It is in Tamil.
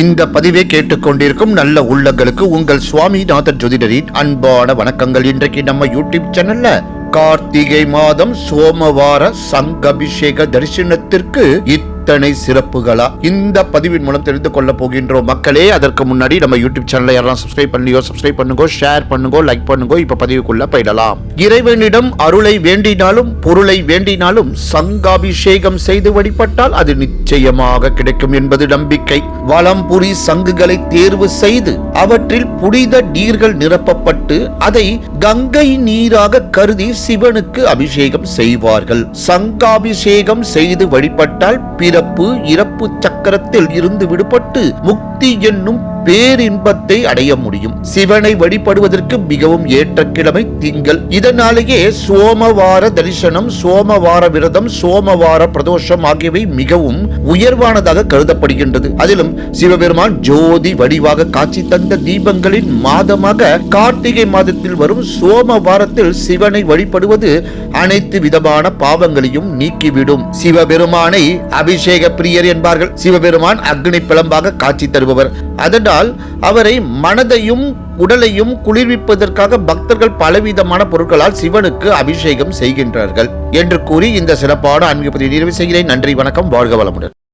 இந்த பதிவை கேட்டுக்கொண்டிருக்கும் நல்ல உள்ளங்களுக்கு உங்கள் சுவாமிநாதன் ஜோதிடரின் அன்பான வணக்கங்கள். இன்றைக்கு நம்ம யூடியூப் சேனல்ல கார்த்திகை மாதம் சோமவார சங்கபிஷேக தரிசனத்திற்கு இத்தனை சிறப்புகளா இந்த பதிவின் மூலம் தெரிந்து கொள்ள போகின்றோம் மக்களே. அதற்கு முன்னாடி நம்ம யூடியூப் சேனலை யாரெல்லாம் சப்ஸ்கிரைப் பண்ணியோ சப்ஸ்கிரைப் பண்ணுங்க, ஷேர் பண்ணுங்க, லைக் பண்ணுங்க. இப்ப பதிவுக்குள்ள போயிடலாம். இறைவனிடம் அருளை வேண்டினாலும் பொருளை வேண்டினாலும் சங்காபிஷேகம் செய்து வழிபட்டால் அது நிச்சயமாக கிடைக்கும் என்பது நம்பிக்கை. வலம்புரி சங்குகளை தேர்வு செய்து அவற்றில் புனித நீர்கள் நிரப்பப்பட்டு அதை கங்கை நீராக கருதி சிவனுக்கு அபிஷேகம் செய்வார்கள். சங்காபிஷேகம் செய்து வழிபட்டால் பிறப்பு இறப்பு சக்கரத்தில் இருந்து விடுபட்டு முக்தி என்னும் பேரின்பத்தை அடைய முடியும். சிவனை வழிபடுவதற்கு மிகவும் ஏற்ற கிழமை திங்கள். இதனாலேயே சோமவார தரிசனம், சோமவார விரதம், சோமவார பிரதோஷம் ஆகியவை மிகவும் உயர்வானதாக கருதப்படுகின்றது. அதிலும் சிவபெருமான் ஜோதி வடிவாக காட்சி தந்த தீபங்களின் மாதமாக கார்த்திகை மாதத்தில் வரும் சோமவாரத்தில் சிவனை வழிபடுவது அனைத்து விதமான பாவங்களையும் நீக்கிவிடும். சிவபெருமானை அபிஷேக பிரியர் என்பார்கள். சிவபெருமான் அக்னி பிளம்பாக காட்சி தருபவர். அதனால் அவரை மனதையும் உடலையும் குளிர்விப்பதற்காக பக்தர்கள் பலவிதமான பொருட்களால் சிவனுக்கு அபிஷேகம் செய்கின்றார்கள் என்று கூறி இந்த சிறப்பான ஆன்மீக பதிவை நிறைவு செய்கிறேன். நன்றி, வணக்கம், வாழ்க வளமுடன்.